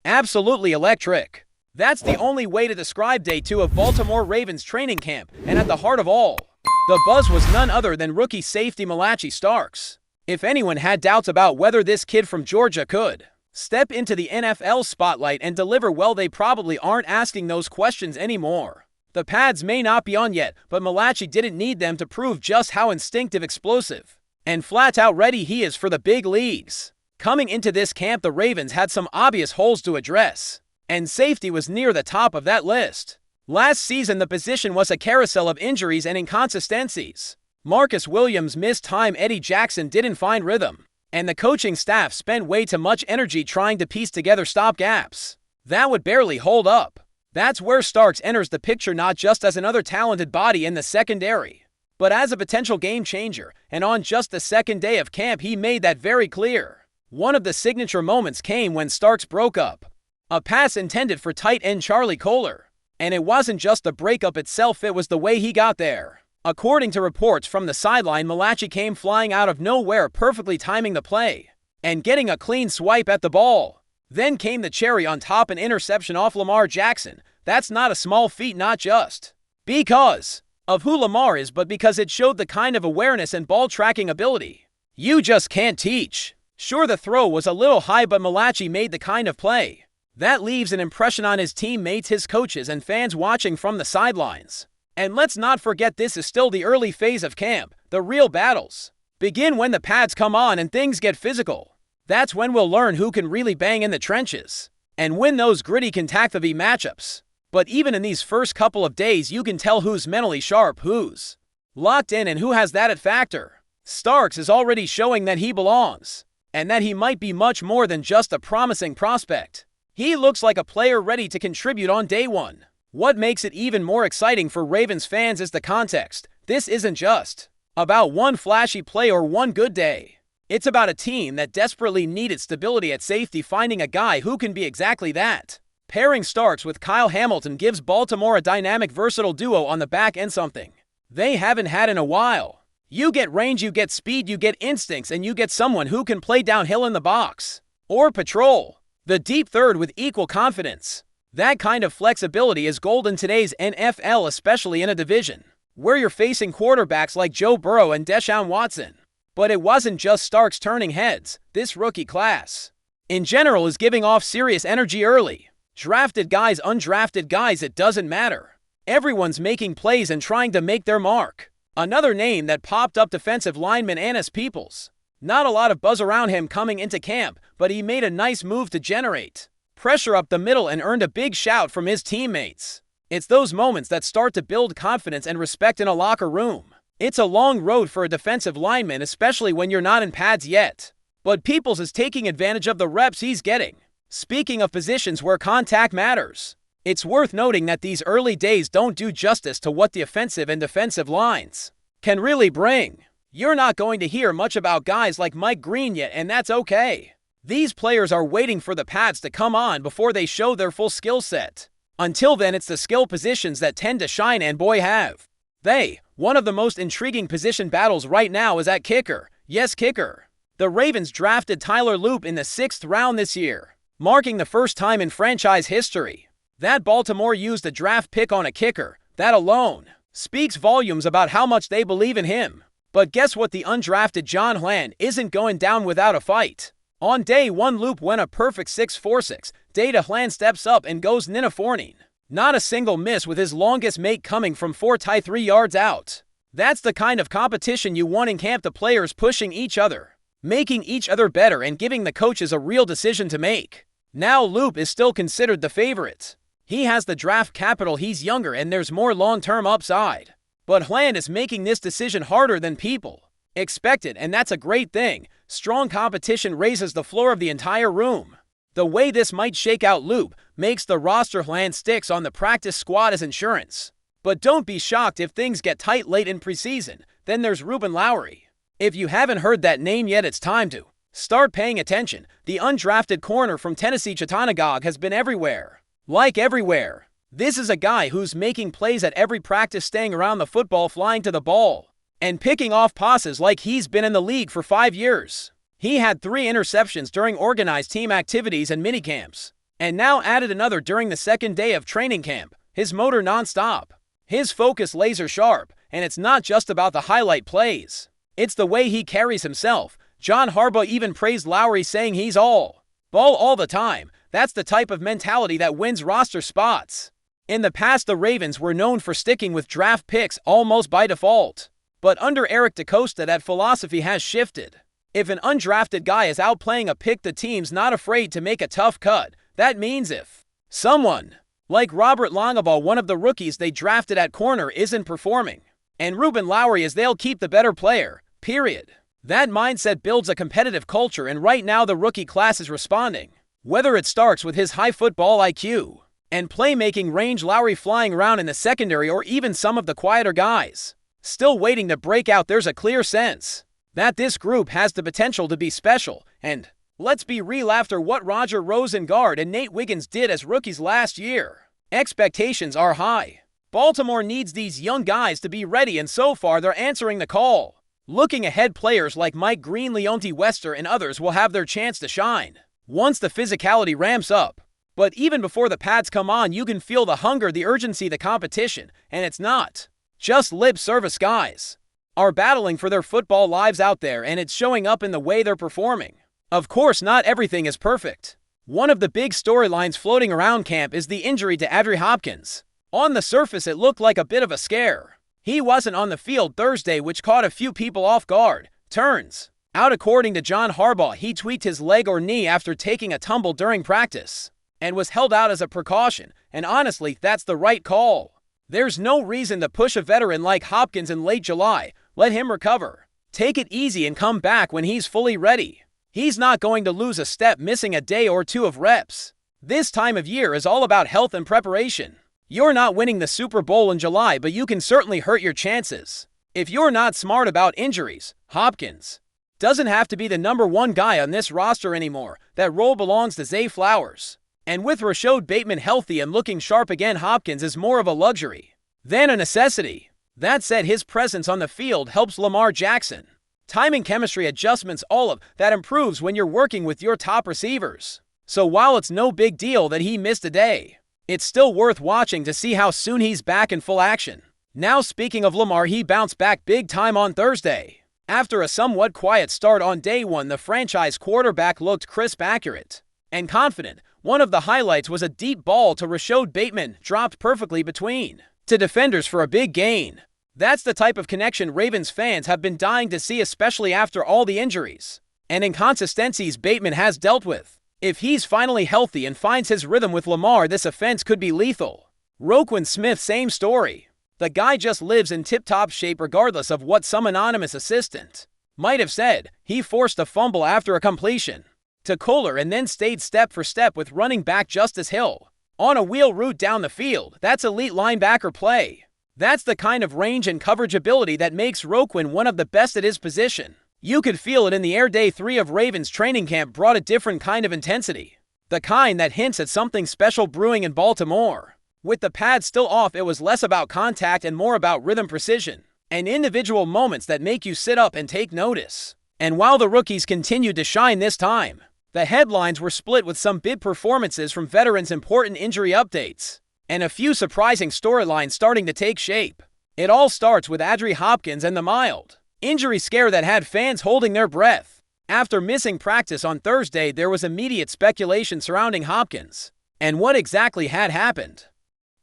Absolutely electric. That's the only way to describe day 2 of Baltimore Ravens training camp, and at the heart of all, the buzz was none other than rookie safety Malachi Starks. If anyone had doubts about whether this kid from Georgia could step into the NFL spotlight and deliver well, they probably aren't asking those questions anymore. The pads may not be on yet, but Malachi didn't need them to prove just how instinctive, explosive, and flat-out ready he is for the big leagues. Coming into this camp, the Ravens had some obvious holes to address, and safety was near the top of that list. Last season, the position was a carousel of injuries and inconsistencies. Marcus Williams missed time, Eddie Jackson didn't find rhythm, and the coaching staff spent way too much energy trying to piece together stopgaps that would barely hold up. That's where Starks enters the picture, not just as another talented body in the secondary, but as a potential game changer, and on just the second day of camp he made that very clear. One of the signature moments came when Starks broke up a pass intended for tight end Charlie Kolar. And it wasn't just the breakup itself, it was the way he got there. According to reports from the sideline, Malachi came flying out of nowhere, perfectly timing the play and getting a clean swipe at the ball. Then came the cherry on top, an interception off Lamar Jackson. That's not a small feat, not just because of who Lamar is, but because it showed the kind of awareness and ball tracking ability you just can't teach. Sure, the throw was a little high, but Malachi made the kind of play that leaves an impression on his teammates, his coaches, and fans watching from the sidelines. And let's not forget, this is still the early phase of camp. The real battles begin when the pads come on and things get physical. That's when we'll learn who can really bang in the trenches and win those gritty catastrophe matchups. But even in these first couple of days, you can tell who's mentally sharp, who's locked in, and who has that it factor. Starks is already showing that he belongs, and that he might be much more than just a promising prospect. He looks like a player ready to contribute on day one. What makes it even more exciting for Ravens fans is the context. This isn't just about one flashy play or one good day. It's about a team that desperately needed stability at safety, finding a guy who can be exactly that. Pairing Starks with Kyle Hamilton gives Baltimore a dynamic, versatile duo on the back end, something they haven't had in a while. You get range, you get speed, you get instincts, and you get someone who can play downhill in the box or patrol the deep third with equal confidence. That kind of flexibility is gold in today's NFL, especially in a division where you're facing quarterbacks like Joe Burrow and Deshaun Watson. But it wasn't just Starks turning heads. This rookie class, in general, is giving off serious energy early. Drafted guys, undrafted guys, it doesn't matter. Everyone's making plays and trying to make their mark. Another name that popped up, defensive lineman Anis Peoples. Not a lot of buzz around him coming into camp, but he made a nice move to generate pressure up the middle and earned a big shout from his teammates. It's those moments that start to build confidence and respect in a locker room. It's a long road for a defensive lineman, especially when you're not in pads yet. But Peoples is taking advantage of the reps he's getting. Speaking of positions where contact matters, it's worth noting that these early days don't do justice to what the offensive and defensive lines can really bring. You're not going to hear much about guys like Mike Green yet, and that's okay. These players are waiting for the pads to come on before they show their full skill set. Until then, it's the skill positions that tend to shine, and boy have they. One of the most intriguing position battles right now is at kicker. Yes, kicker. The Ravens drafted Tyler Loop in the 6th round this year, marking the first time in franchise history that Baltimore used a draft pick on a kicker. That alone speaks volumes about how much they believe in him. But guess what? The undrafted John Hland isn't going down without a fight. On day 1, Loop went a perfect 6.46. Day 2, Hland steps up and goes Ninaforning. Not a single miss, with his longest make coming from 3 yards out. That's the kind of competition you want in camp, the players pushing each other, making each other better, and giving the coaches a real decision to make. Now Loop is still considered the favorite. He has the draft capital, he's younger, and there's more long-term upside. But Hland is making this decision harder than people expected, and that's a great thing. Strong competition raises the floor of the entire room. The way this might shake out, Loop makes the roster. Hland sticks on the practice squad as insurance. But don't be shocked if things get tight late in preseason. Then there's Ruben Lowry. If you haven't heard that name yet, it's time to start paying attention. The undrafted corner from Tennessee, Chattanooga, has been everywhere. Like everywhere. This is a guy who's making plays at every practice, staying around the football, flying to the ball, and picking off passes like he's been in the league for 5 years. He had 3 interceptions during organized team activities and minicamps. And now added another during the second day of training camp, his motor nonstop. His focus laser sharp, and it's not just about the highlight plays. It's the way he carries himself. John Harbaugh even praised Lowry, saying he's all ball all the time. That's the type of mentality that wins roster spots. In the past, the Ravens were known for sticking with draft picks almost by default. But under Eric DeCosta, that philosophy has shifted. If an undrafted guy is outplaying a pick, the team's not afraid to make a tough cut. That means if someone like Robert Longabaugh, one of the rookies they drafted at corner, isn't performing, and Ruben Lowry is, they'll keep the better player, period. That mindset builds a competitive culture, and right now the rookie class is responding. Whether it starts with his high football IQ and playmaking range, Lowry flying around in the secondary, or even some of the quieter guys still waiting to break out, there's a clear sense that this group has the potential to be special. And let's be real, after what Roger Rosengard and Nate Wiggins did as rookies last year, expectations are high. Baltimore needs these young guys to be ready, and so far they're answering the call. Looking ahead, players like Mike Green, Leonte Wester, and others will have their chance to shine once the physicality ramps up. But even before the pads come on, you can feel the hunger, the urgency, the competition, and it's not just lip service. Guys are battling for their football lives out there, and it's showing up in the way they're performing. Of course, not everything is perfect. One of the big storylines floating around camp is the injury to Adree Hopkins. On the surface, it looked like a bit of a scare. He wasn't on the field Thursday, which caught a few people off guard. Turns out, according to John Harbaugh, he tweaked his leg or knee after taking a tumble during practice and was held out as a precaution. And honestly, that's the right call. There's no reason to push a veteran like Hopkins in late July. Let him recover, take it easy, and come back when he's fully ready. He's not going to lose a step missing a day or two of reps. This time of year is all about health and preparation. You're not winning the Super Bowl in July, but you can certainly hurt your chances if you're not smart about injuries. Hopkins doesn't have to be the number one guy on this roster anymore. That role belongs to Zay Flowers. And with Rashod Bateman healthy and looking sharp again, Hopkins is more of a luxury than a necessity. That said, his presence on the field helps Lamar Jackson. Timing, chemistry, adjustments, all of that improves when you're working with your top receivers. So while it's no big deal that he missed a day, it's still worth watching to see how soon he's back in full action. Now, speaking of Lamar, he bounced back big time on Thursday. After a somewhat quiet start on day one, the franchise quarterback looked crisp, accurate, and confident. One of the highlights was a deep ball to Rashod Bateman, dropped perfectly between two defenders for a big gain. That's the type of connection Ravens fans have been dying to see, especially after all the injuries and inconsistencies Bateman has dealt with. If he's finally healthy and finds his rhythm with Lamar, this offense could be lethal. Roquan Smith, same story. The guy just lives in tip-top shape regardless of what some anonymous assistant might have said. He forced a fumble after a completion to Kohler and then stayed step for step with running back Justice Hill on a wheel route down the field. That's elite linebacker play. That's the kind of range and coverage ability that makes Roquan one of the best at his position. You could feel it in the air. Day 3 of Ravens training camp brought a different kind of intensity, the kind that hints at something special brewing in Baltimore. With the pads still off, it was less about contact and more about rhythm, precision, and individual moments that make you sit up and take notice. And while the rookies continued to shine this time, the headlines were split, with some big performances from veterans, important injury updates, and a few surprising storylines starting to take shape. It all starts with Adree Hopkins and the mild injury scare that had fans holding their breath. After missing practice on Thursday, there was immediate speculation surrounding Hopkins and what exactly had happened.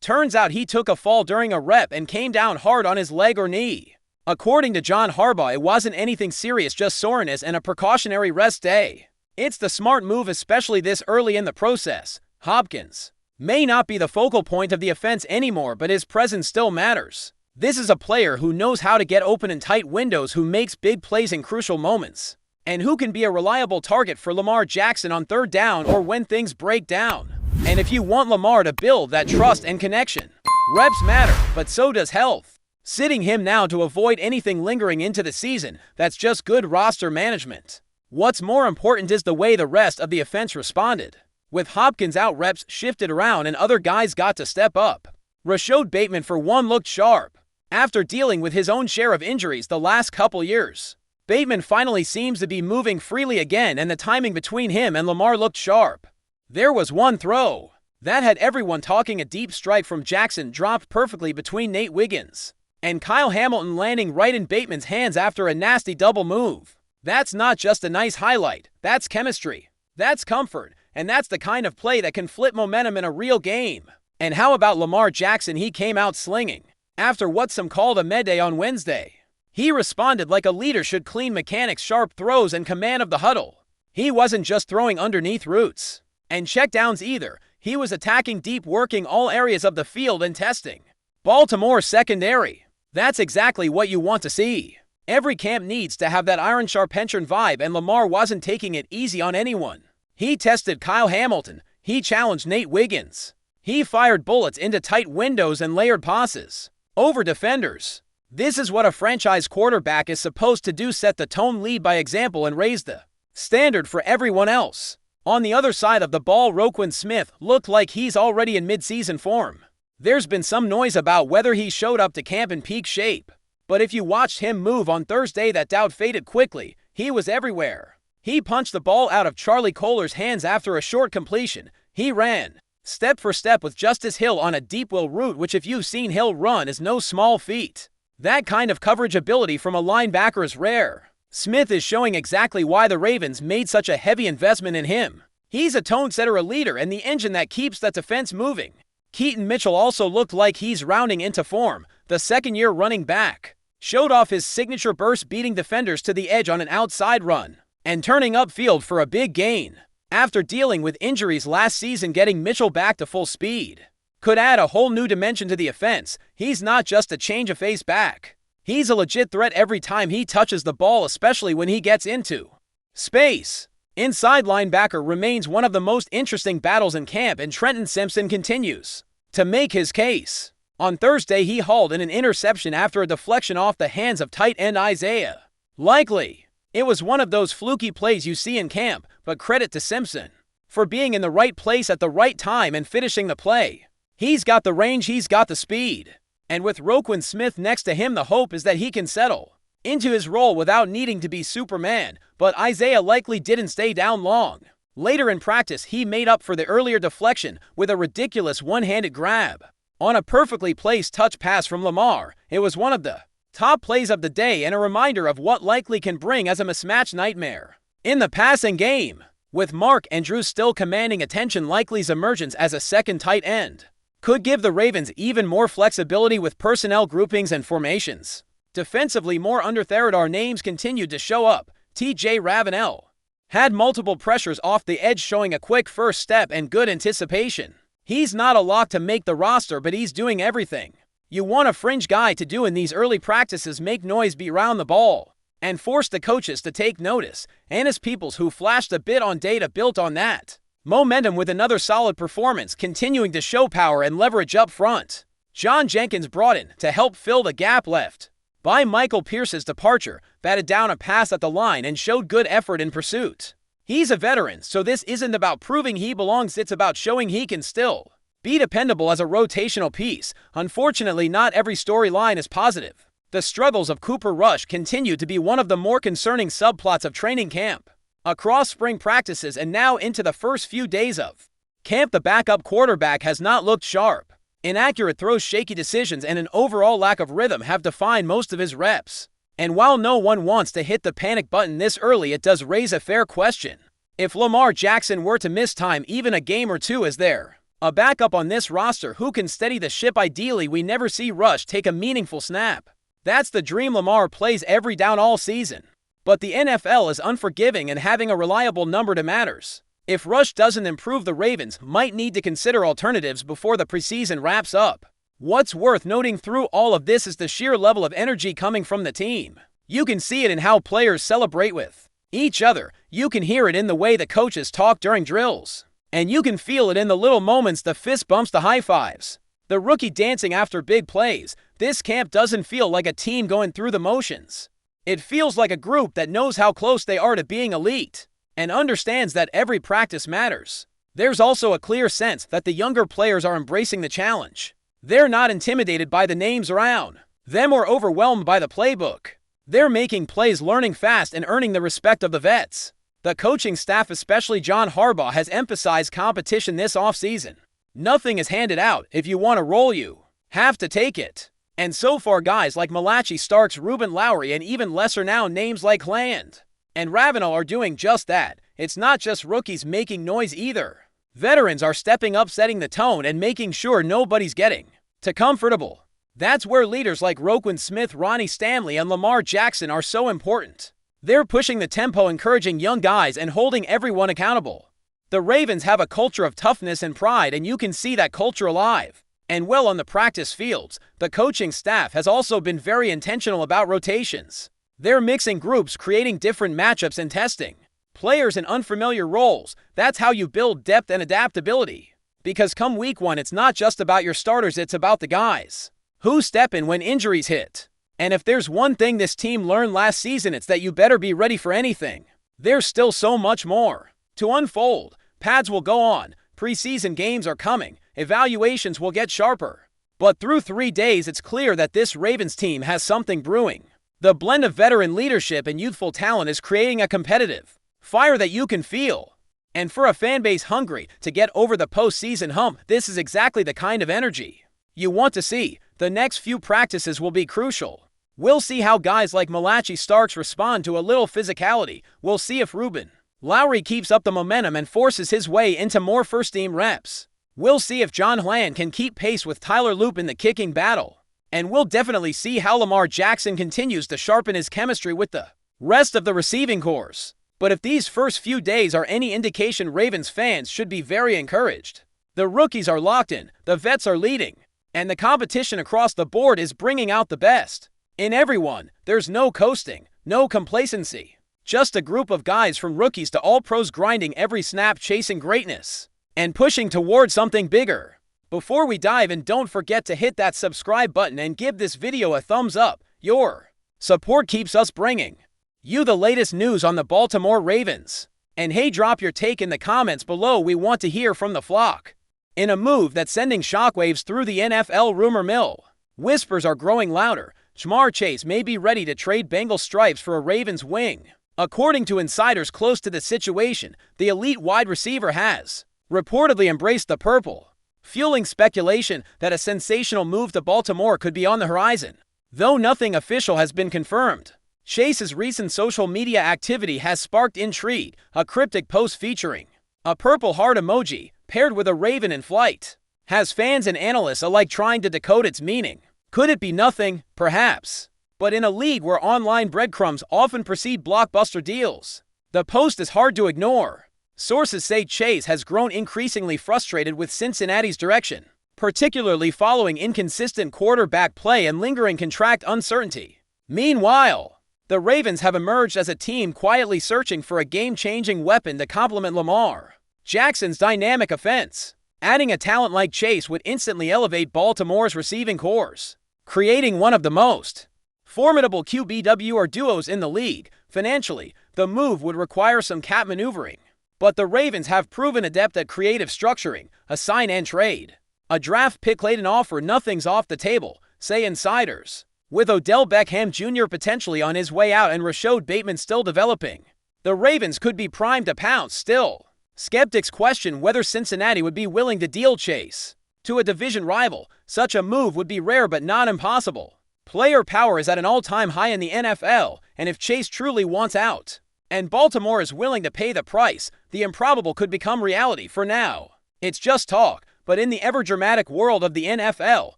Turns out he took a fall during a rep and came down hard on his leg or knee. According to John Harbaugh, it wasn't anything serious, just soreness and a precautionary rest day. It's the smart move, especially this early in the process. Hopkins may not be the focal point of the offense anymore, but his presence still matters. This is a player who knows how to get open in tight windows, who makes big plays in crucial moments, and who can be a reliable target for Lamar Jackson on third down or when things break down. And if you want Lamar to build that trust and connection, reps matter, but so does health. Sitting him now to avoid anything lingering into the season, that's just good roster management. What's more important is the way the rest of the offense responded. With Hopkins out, reps shifted around and other guys got to step up. Rashod Bateman, for one, looked sharp. After dealing with his own share of injuries the last couple years, Bateman finally seems to be moving freely again, and the timing between him and Lamar looked sharp. There was one throw that had everyone talking. A deep strike from Jackson dropped perfectly between Nate Wiggins and Kyle Hamilton, landing right in Bateman's hands after a nasty double move. That's not just a nice highlight, that's chemistry, that's comfort, and that's the kind of play that can flip momentum in a real game. And how about Lamar Jackson? He came out slinging after what some called a medday on Wednesday. He responded like a leader should. Clean mechanics, sharp throws, and command of the huddle. He wasn't just throwing underneath routes and checkdowns either. He was attacking deep, working all areas of the field and testing Baltimore secondary. That's exactly what you want to see. Every camp needs to have that iron sharpenchern vibe, and Lamar wasn't taking it easy on anyone. He tested Kyle Hamilton. He challenged Nate Wiggins. He fired bullets into tight windows and layered passes over defenders. This is what a franchise quarterback is supposed to do: set the tone, lead by example, and raise the standard for everyone else. On the other side of the ball, Roquan Smith looked like he's already in mid-season form. There's been some noise about whether he showed up to camp in peak shape, but if you watched him move on Thursday, that doubt faded quickly. He was everywhere. He punched the ball out of Charlie Kolar's hands after a short completion. He ran step for step with Justice Hill on a deep wheel route, which, if you've seen Hill run, is no small feat. That kind of coverage ability from a linebacker is rare. Smith is showing exactly why the Ravens made such a heavy investment in him. He's a tone setter, a leader, and the engine that keeps that defense moving. Keaton Mitchell also looked like he's rounding into form. The second-year running back showed off his signature burst, beating defenders to the edge on an outside run and turning upfield for a big gain. After dealing with injuries last season, getting Mitchell back to full speed could add a whole new dimension to the offense. He's not just a change-of-pace back. He's a legit threat every time he touches the ball, especially when he gets into space. Inside linebacker remains one of the most interesting battles in camp, and Trenton Simpson continues to make his case. On Thursday, he hauled in an interception after a deflection off the hands of tight end Isaiah Likely. It was one of those fluky plays you see in camp, but credit to Simpson for being in the right place at the right time and finishing the play. He's got the range, he's got the speed. And with Roquan Smith next to him, the hope is that he can settle into his role without needing to be Superman. But Isaiah Likely didn't stay down long. Later in practice, he made up for the earlier deflection with a ridiculous one-handed grab on a perfectly placed touch pass from Lamar. It was one of the top plays of the day and a reminder of what Likely can bring as a mismatch nightmare in the passing game. With Mark Andrews still commanding attention, Likely's emergence as a second tight end could give the Ravens even more flexibility with personnel groupings and formations. Defensively, more under-Theodore names continued to show up. TJ Ravenel had multiple pressures off the edge, showing a quick first step and good anticipation. He's not a lock to make the roster, but he's doing everything you want a fringe guy to do in these early practices: make noise, be around the ball, and force the coaches to take notice. Annis Peoples, who flashed a bit on data, built on that momentum with another solid performance, continuing to show power and leverage up front. John Jenkins, brought in to help fill the gap left by Michael Pierce's departure, batted down a pass at the line and showed good effort in pursuit. He's a veteran, so this isn't about proving he belongs, it's about showing he can still be dependable as a rotational piece. Unfortunately, not every storyline is positive. The struggles of Cooper Rush continue to be one of the more concerning subplots of training camp. Across spring practices and now into the first few days of camp, the backup quarterback has not looked sharp. Inaccurate throws, shaky decisions, and an overall lack of rhythm have defined most of his reps. And while no one wants to hit the panic button this early, it does raise a fair question. If Lamar Jackson were to miss time, even a game or two, is there a backup on this roster who can steady the ship? Ideally, we never see Rush take a meaningful snap. That's the dream. Lamar plays every down all season. But the NFL is unforgiving, and having a reliable number 2 matters. If Rush doesn't improve, the Ravens might need to consider alternatives before the preseason wraps up. What's worth noting through all of this is the sheer level of energy coming from the team. You can see it in how players celebrate with each other. You can hear it in the way the coaches talk during drills. And you can feel it in the little moments, the fist bumps, the high fives, the rookie dancing after big plays. This camp doesn't feel like a team going through the motions. It feels like a group that knows how close they are to being elite and understands that every practice matters. There's also a clear sense that the younger players are embracing the challenge. They're not intimidated by the names around them or overwhelmed by the playbook. They're making plays, learning fast, and earning the respect of the vets. The coaching staff, especially John Harbaugh, has emphasized competition this offseason. Nothing is handed out. If you want to roll, you have to take it. And so far, guys like Malachi Starks, Ruben Lowry, and even lesser-known names like Land and Ravenel are doing just that. It's not just rookies making noise either. Veterans are stepping up, setting the tone, and making sure nobody's getting too comfortable. That's where leaders like Roquan Smith, Ronnie Stanley, and Lamar Jackson are so important. They're pushing the tempo, encouraging young guys, and holding everyone accountable. The Ravens have a culture of toughness and pride, and you can see that culture alive and well on the practice fields. The coaching staff has also been very intentional about rotations. They're mixing groups, creating different matchups, and testing players in unfamiliar roles. That's how you build depth and adaptability. Because come week one, it's not just about your starters, it's about the guys who step in when injuries hit. And if there's one thing this team learned last season, it's that you better be ready for anything. There's still so much more to unfold. Pads will go on, preseason games are coming, evaluations will get sharper. But through 3 days, it's clear that this Ravens team has something brewing. The blend of veteran leadership and youthful talent is creating a competitive fire that you can feel. And for a fanbase hungry to get over the postseason hump, this is exactly the kind of energy you want to see. The next few practices will be crucial. We'll see how guys like Malachi Starks respond to a little physicality. We'll see if Ruben Lowry keeps up the momentum and forces his way into more first-team reps. We'll see if John Hland can keep pace with Tyler Loop in the kicking battle. And we'll definitely see how Lamar Jackson continues to sharpen his chemistry with the rest of the receiving corps. But if these first few days are any indication, Ravens fans should be very encouraged. The rookies are locked in, the vets are leading, and the competition across the board is bringing out the best in everyone. There's no coasting, no complacency. Just a group of guys from rookies to all pros grinding every snap, chasing greatness and pushing toward something bigger. Before we dive in, don't forget to hit that subscribe button and give this video a thumbs up. Your support keeps us bringing you the latest news on the Baltimore Ravens. And hey, drop your take in the comments below. We want to hear from the flock. In a move that's sending shockwaves through the NFL rumor mill, whispers are growing louder. Ja'Marr Chase may be ready to trade Bengal stripes for a Ravens wing. According to insiders close to the situation, the elite wide receiver has reportedly embraced the purple, fueling speculation that a sensational move to Baltimore could be on the horizon. Though nothing official has been confirmed, Chase's recent social media activity has sparked intrigue. A cryptic post featuring a purple heart emoji paired with a raven in flight has fans and analysts alike trying to decode its meaning. Could it be nothing? Perhaps. But in a league where online breadcrumbs often precede blockbuster deals, the post is hard to ignore. Sources say Chase has grown increasingly frustrated with Cincinnati's direction, particularly following inconsistent quarterback play and lingering contract uncertainty. Meanwhile, the Ravens have emerged as a team quietly searching for a game-changing weapon to complement Lamar Jackson's dynamic offense. Adding a talent like Chase would instantly elevate Baltimore's receiving corps, creating one of the most formidable QBW or duos in the league. Financially, the move would require some cap maneuvering, but the Ravens have proven adept at creative structuring, a sign and trade, a draft pick late an offer. Nothing's off the table, say insiders. With Odell Beckham Jr. potentially on his way out and Rashod Bateman still developing, the Ravens could be primed to pounce. Still, skeptics question whether Cincinnati would be willing to deal Chase to a division rival. Such a move would be rare but not impossible. Player power is at an all-time high in the NFL, and if Chase truly wants out, and Baltimore is willing to pay the price, the improbable could become reality. For now, it's just talk, but in the ever-dramatic world of the NFL,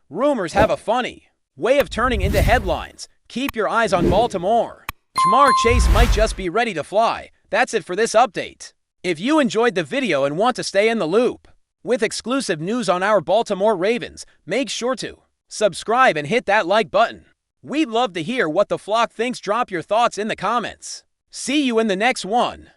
rumors have a funny way of turning into headlines. Keep your eyes on Baltimore. Ja'Marr Chase might just be ready to fly. That's it for this update. If you enjoyed the video and want to stay in the loop with exclusive news on our Baltimore Ravens, make sure to subscribe and hit that like button. We'd love to hear what the flock thinks. Drop your thoughts in the comments. See you in the next one.